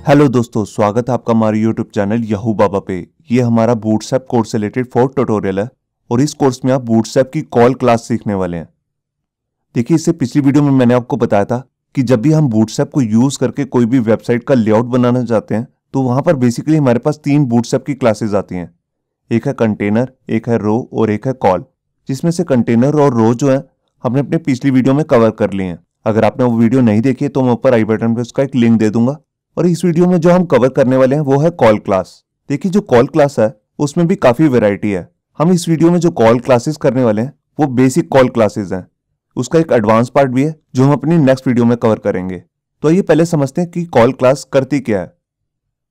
Hello दोस्तों, स्वागत है आपका हमारे यूट्यूब चैनल यहू बाबा पे। ये हमारा बूटस्ट्रैप कोर्स से रिलेटेड फोर्थ ट्यूटोरियल है और इस कोर्स में आप बूटस्ट्रैप की कॉल क्लास सीखने वाले हैं। देखिए, इससे पिछली वीडियो में मैंने आपको बताया था कि जब भी हम बूटस्ट्रैप को यूज करके कोई भी वेबसाइट का लेआउट बनाना चाहते हैं तो वहां पर बेसिकली हमारे पास 3 बूटस्ट्रैप की क्लासेस आती हैं। एक है कंटेनर, एक है रो और एक है कॉल, जिसमें से कंटेनर और रो जो है हमने अपने पिछली वीडियो में कवर कर लिए हैं। अगर आपने वो वीडियो नहीं देखी है तो मैं ऊपर आई बटन पे उसका एक लिंक दे दूंगा। और इस वीडियो में जो हम कवर करने वाले हैं वो है कॉल क्लास। देखिए, जो कॉल क्लास है उसमें भी काफी वैरायटी है। हम इस वीडियो में जो कॉल क्लासेस करने वाले हैं वो बेसिक कॉल क्लासेस हैं। उसका एक एडवांस पार्ट भी है जो हम अपनी नेक्स्ट वीडियो में कवर करेंगे। तो आइए पहले समझते हैं कि कॉल क्लास करती क्या है।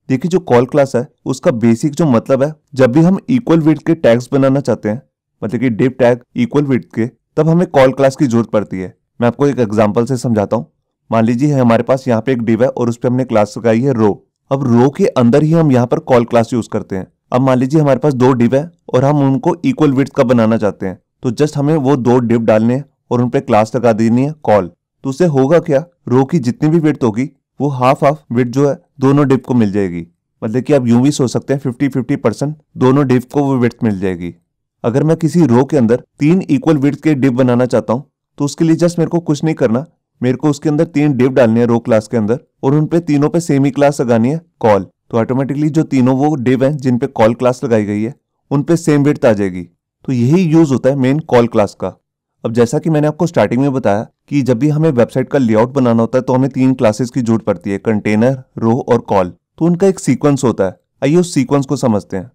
देखिए, जो कॉल क्लास है उसका बेसिक जो मतलब है, जब भी हम इक्वल विड्थ के टैग्स बनाना चाहते हैं, मतलब कि div टैग इक्वल विड्थ के, तब हमें कॉल क्लास की जरूरत पड़ती है। मैं आपको एक एग्जांपल से समझाता हूँ। मान लीजिए हमारे पास यहाँ पे एक div है और उस पर हमने क्लास लगाई है रो। अब रो के अंदर ही हम यहाँ पर कॉल क्लास यूज करते हैं। अब मान लीजिए हमारे पास 2 div है और हम उनको इक्वल विड्थ का बनाना चाहते हैं, तो जस्ट हमें वो 2 div डालने हैं और उन पे क्लास लगा देनी है कॉल। तो उससे होगा क्या, रो की जितनी भी विड्थ होगी वो हाफ विड्थ जो है दोनों div को मिल जाएगी। मतलब कि आप यूं भी सोच सकते हैं 50-50% दोनों div को वो विड्थ मिल जाएगी। अगर मैं किसी रो के अंदर 3 इक्वल विड्थ के div बनाना चाहता हूं तो उसके लिए जस्ट मेरे को कुछ नहीं करना, मेरे को उसके अंदर 3 div डालने हैं रो क्लास के अंदर और उन पे तीनों पे सेम ही क्लास लगानी है कॉल। तो ऑटोमेटिकली जो तीनों वो div हैं जिन पे कॉल क्लास लगाई गई है उन पे सेम विड्थ आ जाएगी। तो यही यूज होता है मेन कॉल क्लास का। अब जैसा कि मैंने आपको स्टार्टिंग में बताया कि जब भी हमें वेबसाइट का लेआउट बनाना होता है तो हमें 3 क्लासेस की जरूरत पड़ती है, कंटेनर, रो और कॉल। तो उनका एक सीक्वेंस होता है। आइए उस सीक्वेंस को समझते हैं।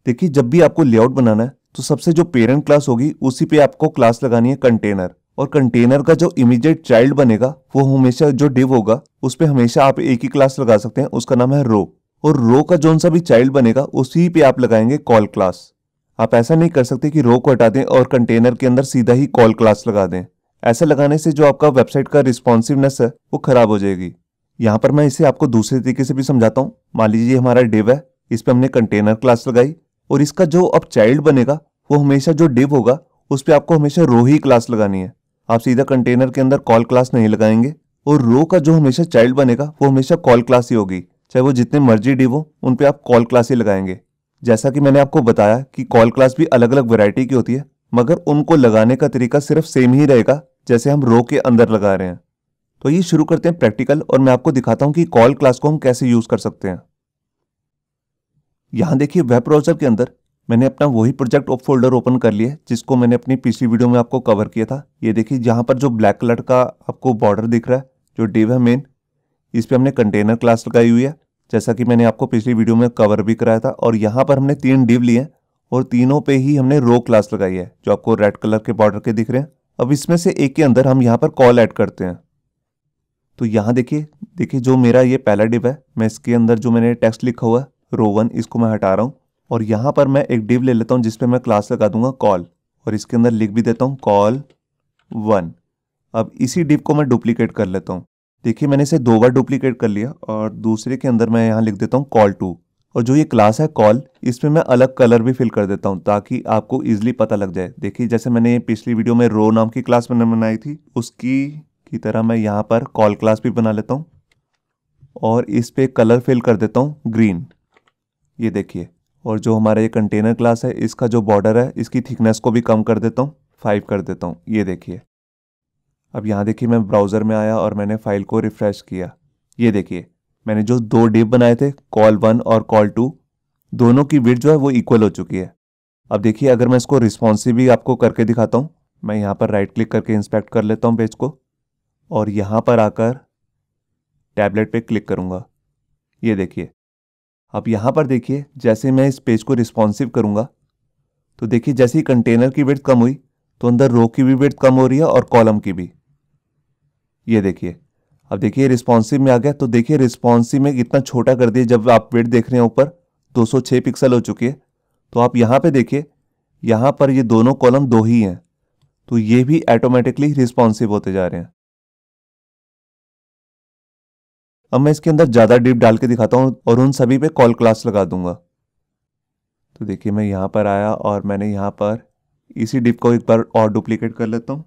देखिए, जब भी आपको लेआउट बनाना है तो सबसे जो पेरेंट क्लास होगी उसी पे आपको क्लास लगानी है कंटेनर। और कंटेनर का जो इमीडिएट चाइल्ड बनेगा वो हमेशा जो div होगा उस पे हमेशा आप एक ही क्लास लगा सकते हैं, उसका नाम है रो। और रो का जो सा भी चाइल्ड बनेगा उसी पे आप लगाएंगे कॉल क्लास। आप ऐसा नहीं कर सकते कि रो को हटा दें और कंटेनर के अंदर सीधा ही कॉल क्लास लगा दें। ऐसा लगाने से जो आपका वेबसाइट का रिस्पॉन्सिवनेस है वो खराब हो जाएगी। यहाँ पर मैं इसे आपको दूसरे तरीके से भी समझाता हूँ। मान लीजिए हमारा div है, इस पे हमने कंटेनर क्लास लगाई और इसका जो अब चाइल्ड बनेगा वो हमेशा जो div होगा उस पे आपको हमेशा रो ही क्लास लगानी है। आप सीधा कंटेनर के अंदर कॉल क्लास नहीं लगाएंगे। और रो का जो हमेशा चाइल्ड बनेगा वो हमेशा कॉल क्लास ही होगी, चाहे वो जितने मर्जी div हो उन पे आप कॉल क्लास ही लगाएंगे। जैसा कि मैंने आपको बताया कि कॉल क्लास भी अलग अलग वैरायटी की होती है, मगर उनको लगाने का तरीका सिर्फ सेम ही रहेगा जैसे हम रो के अंदर लगा रहे हैं। तो ये शुरू करते हैं प्रैक्टिकल और मैं आपको दिखाता हूं कि कॉल क्लास को हम कैसे यूज कर सकते हैं। यहां देखिए, वेब ब्राउजर के अंदर मैंने अपना वही प्रोजेक्ट फोल्डर ओपन कर लिया है जिसको मैंने अपनी पिछली वीडियो में आपको कवर किया था। ये देखिए, जहां पर जो ब्लैक कलर का आपको बॉर्डर दिख रहा है, जो div है मेन, इस पे हमने कंटेनर क्लास लगाई हुई है, जैसा कि मैंने आपको पिछली वीडियो में कवर भी कराया था। और यहाँ पर हमने 3 div लिए हैं और तीनों पे ही हमने रो क्लास लगाई है जो आपको रेड कलर के बॉर्डर के दिख रहे हैं। अब इसमें से एक के अंदर हम यहाँ पर कॉल ऐड करते हैं। तो यहाँ देखिए देखिए जो मेरा ये पहला div है, मैं इसके अंदर जो मैंने टेक्स्ट लिखा हुआ है रो 1, इसको मैं हटा रहा हूँ और यहाँ पर मैं एक div ले लेता हूँ जिसपे मैं क्लास लगा दूंगा कॉल और इसके अंदर लिख भी देता हूँ कॉल 1। अब इसी div को मैं डुप्लीकेट कर लेता हूँ। देखिए, मैंने इसे 2 बार डुप्लीकेट कर लिया और दूसरे के अंदर मैं यहाँ लिख देता हूँ कॉल 2। और जो ये क्लास है कॉल, इसमें मैं अलग कलर भी फिल कर देता हूँ ताकि आपको इजीली पता लग जाए। देखिए, जैसे मैंने पिछली वीडियो में रो नाम की क्लास मैंने बनाई थी उसकी की तरह मैं यहाँ पर कॉल क्लास भी बना लेता हूँ और इस पे कलर फिल कर देता हूँ ग्रीन। ये देखिए, और जो हमारा ये कंटेनर क्लास है इसका जो बॉर्डर है इसकी थिकनेस को भी कम कर देता हूँ, 5 कर देता हूँ। ये देखिए, अब यहाँ देखिए मैं ब्राउज़र में आया और मैंने फाइल को रिफ्रेश किया। ये देखिए, मैंने जो 2 div बनाए थे कॉल 1 और कॉल 2, दोनों की विड्थ जो है वो इक्वल हो चुकी है। अब देखिए, अगर मैं इसको रिस्पॉन्सिव भी आपको करके दिखाता हूँ, मैं यहाँ पर राइट क्लिक करके इंस्पेक्ट कर लेता हूँ पेज को और यहाँ पर आकर टैबलेट पे क्लिक करूँगा। ये देखिए, अब यहाँ पर देखिए जैसे मैं इस पेज को रिस्पॉन्सिव करूँगा तो देखिए जैसे ही कंटेनर की विड्थ कम हुई तो अंदर रो की भी विड्थ कम हो रही है और कॉलम की भी। ये देखिए, अब देखिए रिस्पॉन्सिव में आ गया। तो देखिए रिस्पॉन्सिव में कितना छोटा कर दिया, जब आप विड्थ देख रहे हैं ऊपर 206 पिक्सल हो चुकी है। तो आप यहाँ पे देखिए, यहाँ पर ये दोनों कॉलम 2 ही हैं, तो ये भी ऑटोमेटिकली रिस्पॉन्सिव होते जा रहे हैं। अब मैं इसके अंदर ज़्यादा div डाल के दिखाता हूँ और उन सभी पे कॉल क्लास लगा दूंगा। तो देखिए, मैं यहाँ पर आया और मैंने यहाँ पर इसी div को एक बार और डुप्लीकेट कर लेता हूँ।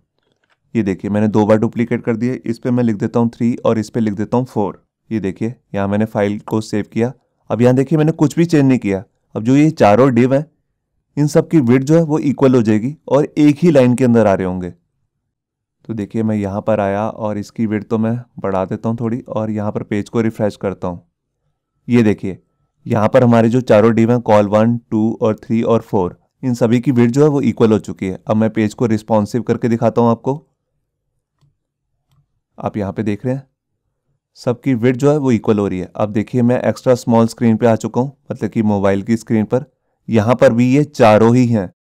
ये देखिए, मैंने 2 बार डुप्लीकेट कर दिए। इस पे मैं लिख देता हूँ 3 और इस पे लिख देता हूँ 4। ये देखिए यहाँ मैंने फाइल को सेव किया। अब यहाँ देखिए मैंने कुछ भी चेंज नहीं किया। अब जो ये चारों डिव हैं इन सब की विड्थ जो है वो इक्वल हो जाएगी और एक ही लाइन के अंदर आ रहे होंगे। तो देखिए मैं यहाँ पर आया और इसकी विड्थ तो मैं बढ़ा देता हूँ थोड़ी और यहाँ पर पेज को रिफ्रेश करता हूँ। ये देखिए यहाँ पर हमारे जो चारों डिव हैं कॉल 1, 2 और 3 और 4 इन सभी की विड्थ जो है वो इक्वल हो चुकी है। अब मैं पेज को रिस्पॉन्सिव करके दिखाता हूँ आपको। आप यहाँ पे देख रहे हैं सबकी विड्थ जो है वो इक्वल हो रही है। अब देखिए मैं एक्स्ट्रा स्मॉल स्क्रीन पे आ चुका हूँ, मतलब कि मोबाइल की स्क्रीन पर। यहाँ पर भी ये चारों ही हैं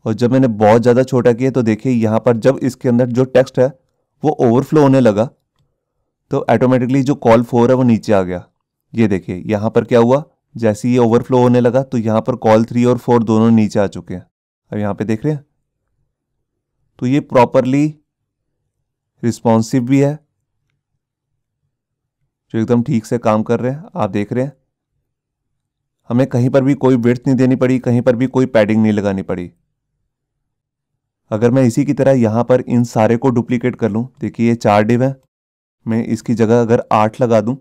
और जब मैंने बहुत ज़्यादा छोटा किया तो देखिए यहाँ पर जब इसके अंदर जो टेक्स्ट है वो ओवरफ्लो होने लगा तो ऑटोमेटिकली जो कॉल 4 है वो नीचे आ गया। ये देखिए यहाँ पर क्या हुआ, जैसे ये ओवरफ्लो होने लगा तो यहाँ पर कॉल 3 और 4 दोनों नीचे आ चुके हैं। अब यहाँ पे देख रहे हैं तो ये प्रॉपरली रिस्पॉन्सिव भी है, जो एकदम ठीक से काम कर रहे हैं। आप देख रहे हैं हमें कहीं पर भी कोई विड्थ नहीं देनी पड़ी, कहीं पर भी कोई पैडिंग नहीं लगानी पड़ी। अगर मैं इसी की तरह यहाँ पर इन सारे को डुप्लीकेट कर लूँ, देखिए ये 4 डिव है, मैं इसकी जगह अगर 8 लगा दूँ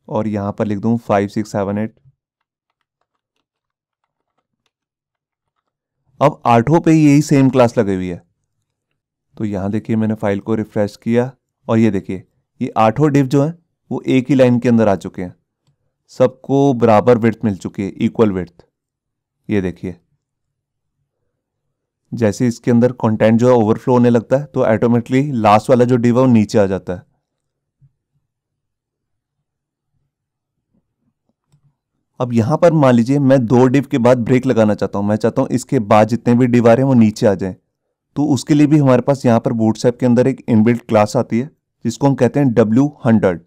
और यहाँ पर लिख दूँ 5, 6, 7, 8, अब आठों पे यही सेम क्लास लगी हुई है। तो यहाँ देखिए मैंने फाइल को रिफ्रेश किया और ये देखिए ये आठों डिव जो हैं वो एक ही लाइन के अंदर आ चुके हैं, सबको बराबर विड्थ मिल चुकी है, इक्वल विड्थ। ये देखिए जैसे इसके अंदर कंटेंट जो है ओवरफ्लो होने लगता है तो ऑटोमेटिकली लास्ट वाला जो डिव है वो नीचे आ जाता है। अब यहां पर मान लीजिए मैं 2 डिव के बाद ब्रेक लगाना चाहता हूं, मैं चाहता हूं इसके बाद जितने भी डिव आ रहे हैं वो नीचे आ जाएं। तो उसके लिए भी हमारे पास यहाँ पर बूटस्ट्रैप के अंदर एक इनबिल्ट क्लास आती है जिसको हम कहते हैं W100।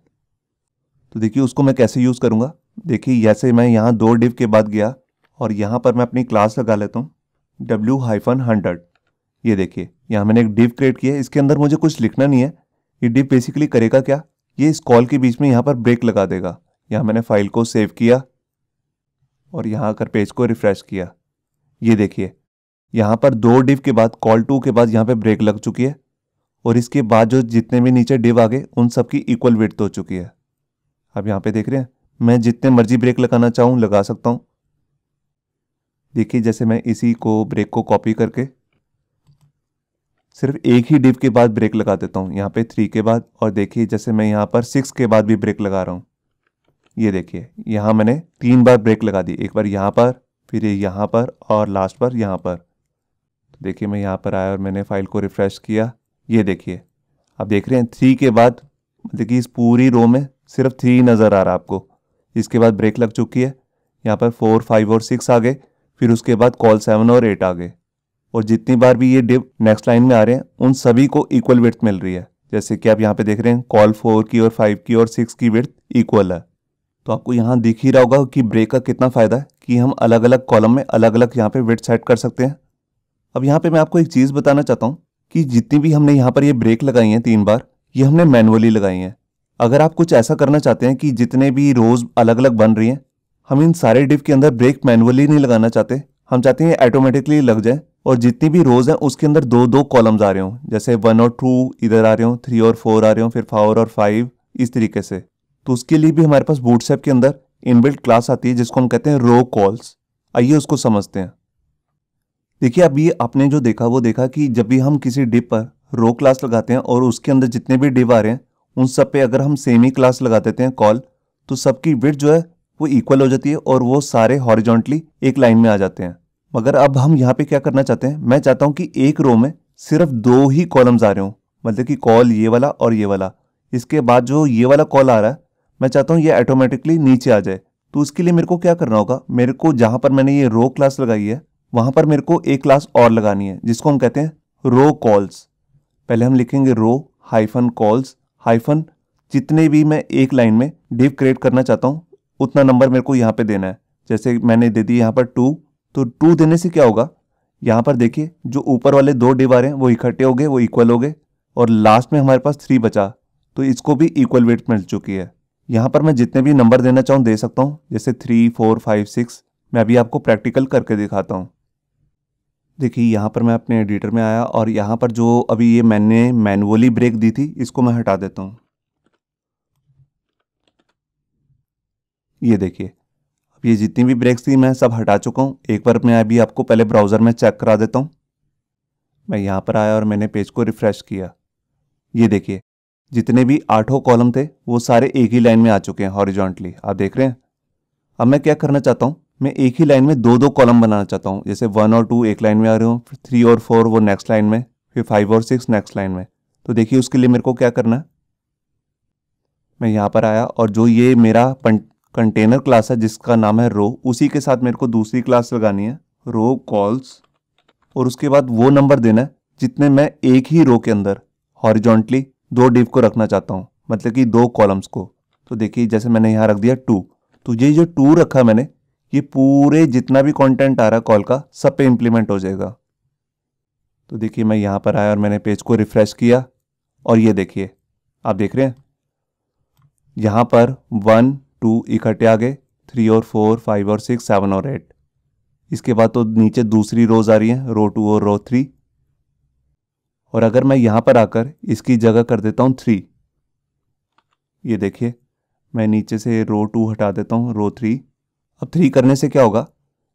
तो देखिए उसको मैं कैसे यूज़ करूँगा। देखिए जैसे मैं यहाँ 2 डिव के बाद गया और यहाँ पर मैं अपनी क्लास लगा लेता हूँ W-100। ये देखिए यहाँ मैंने एक डिव क्रिएट किया है, इसके अंदर मुझे कुछ लिखना नहीं है। ये डिव बेसिकली करेगा क्या, ये इस कॉल के बीच में यहाँ पर ब्रेक लगा देगा। यहाँ मैंने फाइल को सेव किया और यहाँ आकर पेज को रिफ्रेश किया। ये देखिए यहाँ पर 2 डिव के बाद कॉल 2 के बाद यहाँ पे ब्रेक लग चुकी है और इसके बाद जो जितने भी नीचे डिव आ गए उन सब की इक्वल विड्थ हो चुकी है। अब यहाँ पे देख रहे हैं मैं जितने मर्जी ब्रेक लगाना चाहूँ लगा सकता हूँ। देखिए जैसे मैं इसी को ब्रेक को कॉपी करके सिर्फ एक ही डिव के बाद ब्रेक लगा देता हूँ, यहाँ पे 3 के बाद, और देखिए जैसे मैं यहाँ पर 6 के बाद भी ब्रेक लगा रहा हूँ। ये देखिए यहाँ मैंने 3 बार ब्रेक लगा दी, एक बार यहाँ पर, फिर यहाँ पर और लास्ट पर यहाँ पर। तो देखिए मैं यहाँ पर आया और मैंने फाइल को रिफ्रेश किया। ये देखिए अब देख रहे हैं 3 के बाद, देखिए इस पूरी रो में सिर्फ 3 नज़र आ रहा है आपको। इसके बाद ब्रेक लग चुकी है, यहाँ पर 4, 5 और 6 आ गए, फिर उसके बाद कॉल 7 और 8 आ गए। और जितनी बार भी ये डिव नेक्स्ट लाइन में आ रहे हैं उन सभी को इक्वल विड्थ मिल रही है। जैसे कि आप यहाँ पे देख रहे हैं कॉल 4 की और 5 की और 6 की विड्थ इक्वल है। तो आपको यहाँ दिख ही रहा होगा कि ब्रेक का कितना फ़ायदा है कि हम अलग अलग कॉलम में अलग अलग यहाँ पे विड्थ सेट कर सकते हैं। अब यहाँ पे मैं आपको एक चीज़ बताना चाहता हूँ कि जितनी भी हमने यहाँ पर ये ब्रेक लगाई हैं 3 बार, ये हमने मैनुअली लगाई हैं। अगर आप कुछ ऐसा करना चाहते हैं कि जितने भी रोज़ अलग अलग बन रही हैं, हम इन सारे डिव के अंदर ब्रेक मैनुअली नहीं लगाना चाहते, हम चाहते हैं ऑटोमेटिकली लग जाए और जितनी भी रोज़ हैं उसके अंदर 2-2 कॉलम्स आ रहे हों, जैसे 1 और 2 इधर आ रहे हों, 3 और 4 आ रहे हों, फिर 4 और 5 इस तरीके से। तो उसके लिए भी हमारे पास बूटस्ट्रैप के अंदर इनबिल्ट क्लास आती है जिसको हम कहते हैं रो कॉल्स। आइए उसको समझते हैं। देखिए अब ये आपने जो देखा वो देखा कि जब भी हम किसी डिव पर रो क्लास लगाते हैं और उसके अंदर जितने भी डिव आ रहे हैं उन सब पे अगर हम सेम ही क्लास लगा देते हैं कॉल, तो सबकी विड्थ जो है वो इक्वल हो जाती है और वो सारे हॉरिजॉन्टली एक लाइन में आ जाते हैं। मगर अब हम यहाँ पे क्या करना चाहते हैं, मैं चाहता हूँ कि एक रो में सिर्फ 2 ही कॉलम्स आ रहे हों, मतलब कि कॉल ये वाला और ये वाला। इसके बाद जो ये वाला कॉल आ रहा है मैं चाहता हूँ ये ऑटोमेटिकली नीचे आ जाए। तो उसके लिए मेरे को क्या करना होगा, मेरे को जहाँ पर मैंने ये रो क्लास लगाई है वहाँ पर मेरे को एक क्लास और लगानी है जिसको हम कहते हैं रो कॉल्स। पहले हम लिखेंगे रो हाइफन कॉल्स हाइफन, जितने भी मैं एक लाइन में डिव क्रिएट करना चाहता हूँ उतना नंबर मेरे को यहाँ पे देना है। जैसे मैंने दे दी यहाँ पर 2, तो 2 देने से क्या होगा, यहाँ पर देखिए जो ऊपर वाले 2 डिव आ रहे हैं वो इकट्ठे हो गए, वो इक्वल हो गए और लास्ट में हमारे पास 3 बचा, तो इसको भी इक्वल वेट मिल चुकी है। यहाँ पर मैं जितने भी नंबर देना चाहूँ दे सकता हूँ, जैसे 3, 4, 5, 6। मैं अभी आपको प्रैक्टिकल करके दिखाता हूँ। देखिए यहाँ पर मैं अपने एडिटर में आया और यहाँ पर जो अभी ये मैंने मैनुअली ब्रेक दी थी इसको मैं हटा देता हूँ। ये देखिए, अब ये जितनी भी ब्रेक्स थी मैं सब हटा चुका हूँ। एक बार मैं अभी आपको पहले ब्राउज़र में चेक करा देता हूँ। मैं यहाँ पर आया और मैंने पेज को रिफ़्रेश किया। ये देखिए, जितने भी 8 कॉलम थे वो सारे एक ही लाइन में आ चुके हैं हॉरिजॉन्टली, आप देख रहे हैं। अब मैं क्या करना चाहता हूँ, मैं एक ही लाइन में दो दो कॉलम बनाना चाहता हूँ। जैसे 1 और 2 एक लाइन में आ रहे हो, फिर 3 और 4 वो नेक्स्ट लाइन में, फिर 5 और 6 नेक्स्ट लाइन में। तो देखिए उसके लिए मेरे को क्या करना है, मैं यहाँ पर आया और जो ये मेरा कंटेनर क्लास है जिसका नाम है रो, उसी के साथ मेरे को दूसरी क्लास लगानी है रो कॉल्स, और उसके बाद वो नंबर देना है जितने मैं एक ही रो के अंदर हॉरिजॉन्टली दो डिव को रखना चाहता हूँ, मतलब कि दो कॉलम्स को। तो देखिए जैसे मैंने यहाँ रख दिया 2, तो ये जो 2 रखा मैंने, ये पूरे जितना भी कंटेंट आ रहा है कॉल का सब पे इम्प्लीमेंट हो जाएगा। तो देखिए मैं यहाँ पर आया और मैंने पेज को रिफ्रेश किया और ये देखिए आप देख रहे हैं यहाँ पर 1 2 इकट्ठे आ गए, 3 और 4 5 और 6 7 और 8। इसके बाद तो नीचे दूसरी रोज आ रही है, रो 2 और रो 3। और अगर मैं यहाँ पर आकर इसकी जगह कर देता हूँ 3, ये देखिए मैं नीचे से रो 2 हटा देता हूँ, रो 3। अब 3 करने से क्या होगा,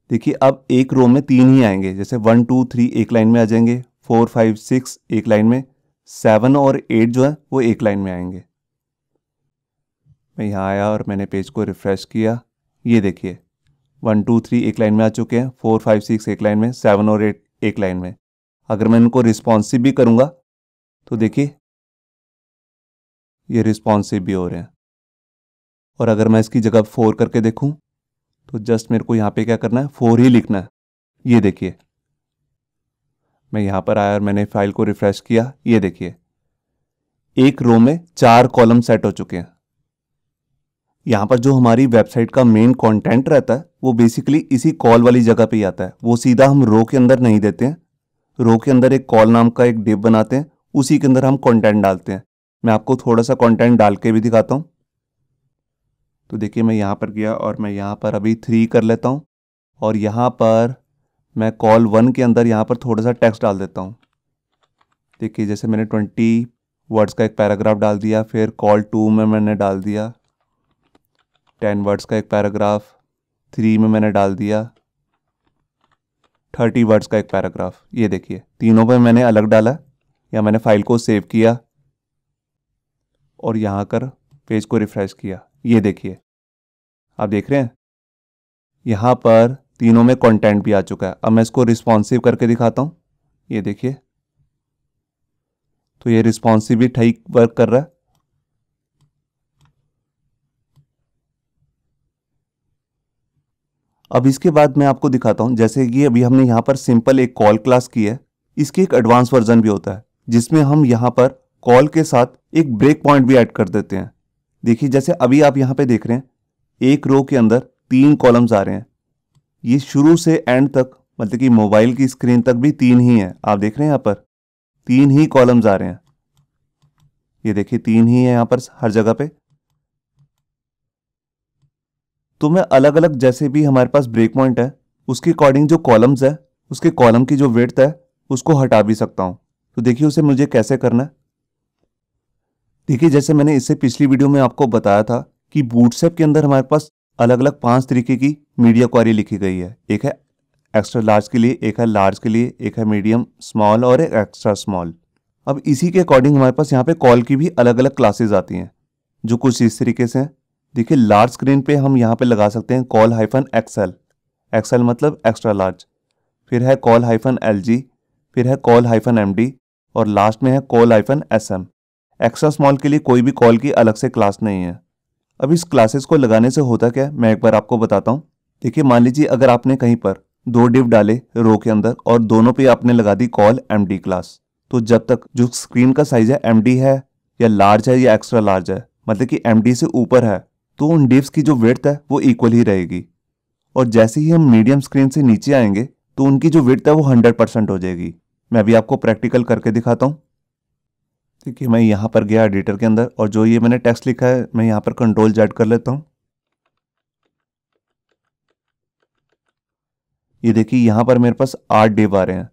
देखिए अब एक रो में 3 ही आएंगे। जैसे 1 2 3 एक लाइन में आ जाएंगे, 4 5 6 एक लाइन में, 7 और 8 जो है वो एक लाइन में आएंगे। मैं यहाँ आया और मैंने पेज को रिफ्रेश किया। ये देखिए 1 2 3 एक लाइन में आ चुके हैं, 4 5 6 एक लाइन में, 7 और 8 एक लाइन में। अगर मैं इनको रिस्पॉन्सिव भी करूँगा तो देखिए ये रिस्पॉन्सिव भी हो रहे हैं। और अगर मैं इसकी जगह 4 करके देखूँ तो जस्ट मेरे को यहाँ पे क्या करना है, 4 ही लिखना है। ये देखिए मैं यहाँ पर आया और मैंने फाइल को रिफ्रेश किया। ये देखिए एक रो में 4 कॉलम सेट हो चुके हैं। यहाँ पर जो हमारी वेबसाइट का मेन कंटेंट रहता है वो बेसिकली इसी कॉल वाली जगह पे ही आता है। वो सीधा हम रो के अंदर नहीं देते हैं, रो के अंदर एक कॉल नाम का एक डिव बनाते हैं, उसी के अंदर हम कंटेंट डालते हैं। मैं आपको थोड़ा सा कंटेंट डाल के भी दिखाता हूँ। तो देखिए मैं यहाँ पर गया और मैं यहाँ पर अभी 3 कर लेता हूँ और यहाँ पर मैं कॉल 1 के अंदर यहाँ पर थोड़ा सा टेक्स्ट डाल देता हूँ। देखिए जैसे मैंने 20 वर्ड्स का एक पैराग्राफ डाल दिया, फिर कॉल 2 में मैंने डाल दिया 10 वर्ड्स का एक पैराग्राफ, 3 में मैंने डाल दिया 30 वर्ड्स का एक पैराग्राफ। ये देखिए तीनों पे मैंने अलग डाला, या मैंने फाइल को सेव किया और यहाँ कर पेज को रिफ्रेश किया। ये देखिए आप देख रहे हैं यहाँ पर तीनों में कंटेंट भी आ चुका है। अब मैं इसको रिस्पॉन्सिव करके दिखाता हूँ। ये देखिए तो ये रिस्पॉन्सिव भी ठीक वर्क कर रहा है। अब इसके बाद मैं आपको दिखाता हूं, जैसे कि अभी हमने यहाँ पर सिंपल एक कॉल क्लास की है, इसकी एक एडवांस वर्जन भी होता है जिसमें हम यहाँ पर कॉल के साथ एक ब्रेक पॉइंट भी ऐड कर देते हैं। देखिए जैसे अभी आप यहाँ पे देख रहे हैं एक रो के अंदर 3 कॉलम्स आ रहे हैं, ये शुरू से एंड तक, मतलब कि मोबाइल की स्क्रीन तक भी 3 ही हैं। आप देख रहे हैं यहाँ पर 3 ही कॉलम्स आ रहे हैं। ये देखिए 3 ही है यहाँ पर हर जगह पे। तो मैं अलग अलग जैसे भी हमारे पास ब्रेक पॉइंट है उसके अकॉर्डिंग जो कॉलम्स है उसके कॉलम की जो विड्थ है उसको हटा भी सकता हूं। तो देखिए उसे मुझे कैसे करना है। देखिए जैसे मैंने इससे पिछली वीडियो में आपको बताया था कि बूटस्ट्रैप के अंदर हमारे पास अलग अलग 5 तरीके की मीडिया क्वेरी लिखी गई है। एक है एक्स्ट्रा लार्ज के लिए, एक है लार्ज के लिए, एक है मीडियम स्मॉल और एक एक्स्ट्रा स्मॉल। अब इसी के अकॉर्डिंग हमारे पास यहाँ पे कॉल की भी अलग अलग क्लासेस आती हैं जो कुछ इस तरीके से हैं। देखिए लार्ज स्क्रीन पे हम यहाँ पे लगा सकते हैं कॉल हाइफन एक्सएल, एक्सएल मतलब एक्स्ट्रा लार्ज, फिर है कॉल हाइफन एलजी, फिर है कॉल हाइफन एमडी और लास्ट में है col hyphen SM. Extra small के लिए कोई भी कॉल की अलग से क्लास नहीं है। अब इस क्लासेस को लगाने से होता क्या है मैं एक बार आपको बताता हूँ। देखिए मान लीजिए अगर आपने कहीं पर 2 डिव डाले रो के अंदर और दोनों पे आपने लगा दी कॉल एमडी क्लास, तो जब तक जो स्क्रीन का साइज है एमडी है या लार्ज है या एक्स्ट्रा लार्ज है, मतलब कि एमडी से ऊपर है, तो उन डिव्स की जो विड्थ है वो इक्वल ही रहेगी। और जैसे ही हम मीडियम स्क्रीन से नीचे आएंगे तो उनकी जो विड्थ है वो 100% हो जाएगी। मैं अभी आपको प्रैक्टिकल करके दिखाता हूँ। देखिए मैं यहाँ पर गया एडिटर के अंदर और जो ये मैंने टेक्स्ट लिखा है मैं यहाँ पर कंट्रोल जेड कर लेता हूँ। ये देखिए यहाँ पर मेरे पास 8 डिव आ रहे हैं।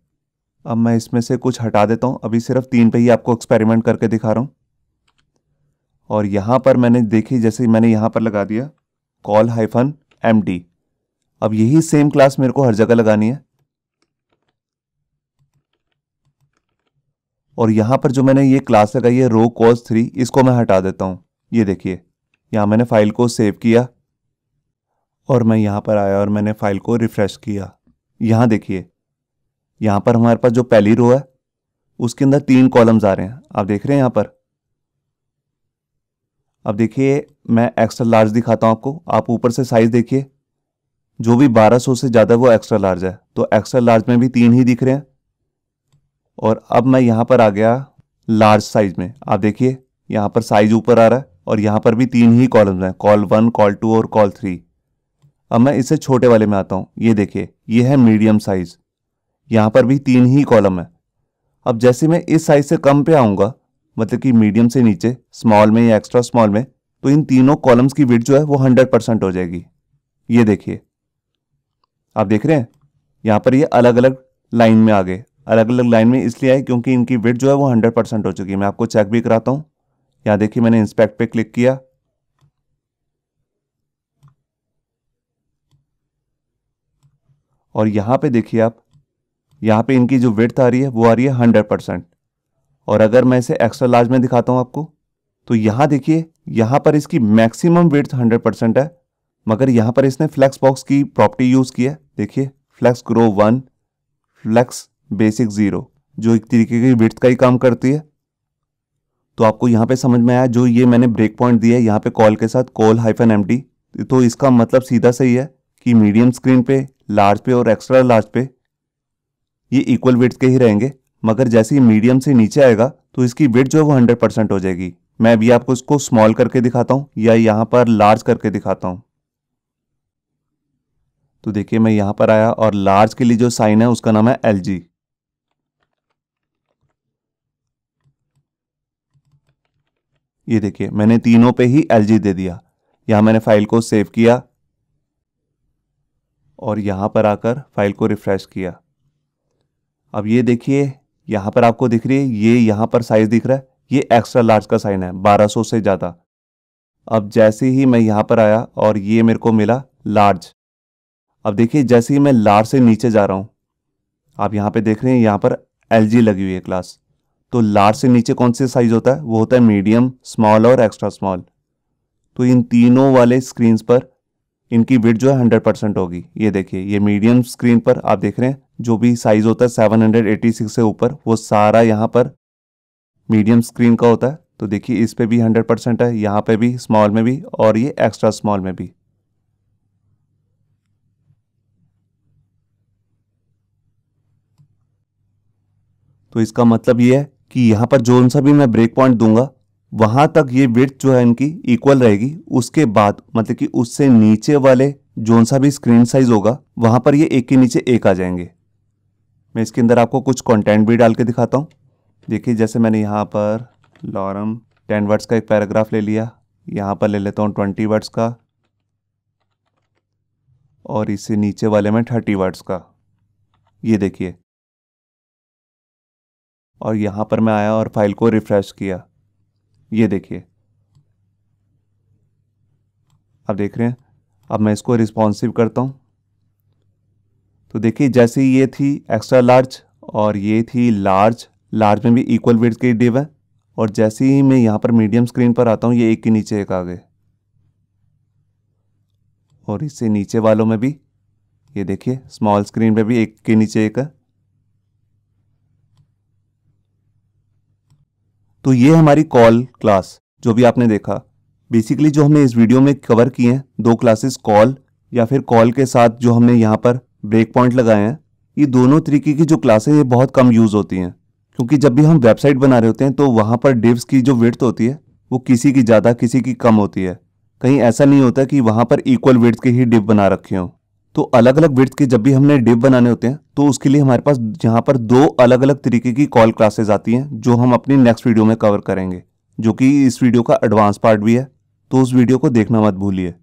अब मैं इसमें से कुछ हटा देता हूँ, अभी सिर्फ 3 पे ही आपको एक्सपेरिमेंट करके दिखा रहा हूँ। और यहाँ पर मैंने देखी जैसे मैंने यहाँ पर लगा दिया कॉल हाइफन MD। अब यही सेम क्लास मेरे को हर जगह लगानी है। और यहां पर जो मैंने ये क्लास लगाई है रो कॉल्स 3, इसको मैं हटा देता हूं। ये देखिए यहां मैंने फाइल को सेव किया और मैं यहां पर आया और मैंने फाइल को रिफ्रेश किया। यहां देखिए यहां पर हमारे पास जो पहली रो है उसके अंदर 3 कॉलम्स आ रहे हैं, आप देख रहे हैं यहां पर। अब देखिए मैं एक्स्ट्रा लार्ज दिखाता हूं आपको। आप ऊपर से साइज देखिए, जो भी 1200 से ज़्यादा वो एक्स्ट्रा लार्ज है, तो एक्स्ट्रा लार्ज में भी 3 ही दिख रहे हैं। और अब मैं यहां पर आ गया लार्ज साइज में। आप देखिए यहां पर साइज ऊपर आ रहा है और यहां पर भी 3 ही कॉलम्स हैं, कॉल 1, कॉल 2 और कॉल 3। अब मैं इससे छोटे वाले में आता हूं। ये देखिए ये है मीडियम साइज, यहां पर भी 3 ही कॉलम है। अब जैसे मैं इस साइज से कम पे आऊंगा, मतलब कि मीडियम से नीचे स्मॉल में या एक्स्ट्रा स्मॉल में, तो इन तीनों कॉलम्स की विड्थ जो है वो 100% हो जाएगी। ये देखिए आप देख रहे हैं यहां पर ये अलग अलग लाइन में आ गए। अलग अलग लाइन में इसलिए आए क्योंकि इनकी विड्थ जो है वो 100% हो चुकी है। मैं आपको चेक भी कराता हूं। यहां देखिए मैंने इंस्पेक्ट पे क्लिक किया और यहां पे देखिए आप, यहां पे इनकी जो विड्थ आ रही है वो आ रही है 100%। और अगर मैं इसे एक्स्ट्रा लार्ज में दिखाता हूं आपको, तो यहां देखिए यहां पर इसकी मैक्सिमम विड्थ 100% है, मगर यहां पर इसने फ्लेक्स बॉक्स की प्रॉपर्टी यूज की है। देखिए फ्लेक्स ग्रो 1, फ्लेक्स बेसिक 0, जो एक तरीके की विड्थ का ही काम करती है। तो आपको यहां पे समझ में आया, जो ये मैंने ब्रेक पॉइंट दिया है यहां पे कॉल के साथ कॉल हाइफन MD, तो इसका मतलब सीधा सही है कि मीडियम स्क्रीन पे, लार्ज पे और एक्स्ट्रा लार्ज पे ये इक्वल विड्थ के ही रहेंगे, मगर जैसे ही मीडियम से नीचे आएगा तो इसकी विड्थ जो है वो 100% हो जाएगी। मैं अभी आपको इसको स्मॉल करके दिखाता हूं या यहां पर लार्ज करके दिखाता हूं। तो देखिए मैं यहां पर आया और लार्ज के लिए जो साइन है उसका नाम है LG। ये देखिए मैंने तीनों पे ही LG दे दिया। यहां मैंने फाइल को सेव किया और यहां पर आकर फाइल को रिफ्रेश किया। अब ये देखिए यहां पर आपको दिख रही है, ये यहां पर साइज दिख रहा है, ये एक्स्ट्रा लार्ज का साइन है 1200 से ज़्यादा। अब जैसे ही मैं यहां पर आया और ये मेरे को मिला लार्ज। अब देखिए जैसे ही मैं लार्ज से नीचे जा रहा हूं, आप यहां पे देख रहे हैं यहां पर LG लगी हुई है क्लास। तो लार्ज से नीचे कौन से साइज होता है, वो होता है मीडियम, स्मॉल और एक्स्ट्रा स्मॉल। तो इन तीनों वाले स्क्रीन पर इनकी विड्थ जो है 100% होगी। ये देखिए ये मीडियम स्क्रीन पर आप देख रहे हैं जो भी साइज होता है 786 से ऊपर, वो सारा यहाँ पर मीडियम स्क्रीन का होता है। तो देखिए इस पे भी 100% है, यहाँ पे भी, स्मॉल में भी और ये एक्स्ट्रा स्मॉल में भी। तो इसका मतलब ये है कि यहाँ पर जो सा भी मैं ब्रेक पॉइंट दूंगा वहां तक ये विड्थ जो है इनकी इक्वल रहेगी। उसके बाद मतलब कि उससे नीचे वाले जो सा भी स्क्रीन साइज होगा वहां पर ये एक के नीचे एक आ जाएंगे। मैं इसके अंदर आपको कुछ कंटेंट भी डाल के दिखाता हूँ। देखिए जैसे मैंने यहाँ पर लॉरम 10 वर्ड्स का एक पैराग्राफ ले लिया, यहाँ पर ले लेता हूँ 20 वर्ड्स का और इससे नीचे वाले में 30 वर्ड्स का। ये देखिए और यहाँ पर मैं आया और फाइल को रिफ्रेश किया। ये देखिए आप देख रहे हैं। अब मैं इसको रिस्पॉन्सिव करता हूँ। तो देखिए जैसे ही ये थी एक्स्ट्रा लार्ज और ये थी लार्ज, लार्ज में भी इक्वल विड्थ की डिव है। और जैसे ही मैं यहाँ पर मीडियम स्क्रीन पर आता हूँ ये एक के नीचे एक आ गए। और इससे नीचे वालों में भी ये देखिए स्मॉल स्क्रीन पे भी एक के नीचे एक है। तो ये हमारी कॉल क्लास जो भी आपने देखा। बेसिकली जो हमने इस वीडियो में कवर किए हैं 2 क्लासेस, कॉल या फिर कॉल के साथ जो हमने यहाँ पर ब्रेक पॉइंट लगाए हैं, ये दोनों तरीके की जो क्लासेस ये बहुत कम यूज़ होती हैं। क्योंकि जब भी हम वेबसाइट बना रहे होते हैं तो वहाँ पर डिव्स की जो विड्थ होती है वो किसी की ज़्यादा किसी की कम होती है। कहीं ऐसा नहीं होता कि वहाँ पर इक्वल विड्थ के ही डिव बना रखे हों। तो अलग अलग विड्थ के जब भी हमने डिव बनाने होते हैं तो उसके लिए हमारे पास यहाँ पर 2 अलग अलग तरीके की कॉल क्लासेस आती हैं जो हम अपनी नेक्स्ट वीडियो में कवर करेंगे, जो कि इस वीडियो का एडवांस पार्ट भी है। तो उस वीडियो को देखना मत भूलिए।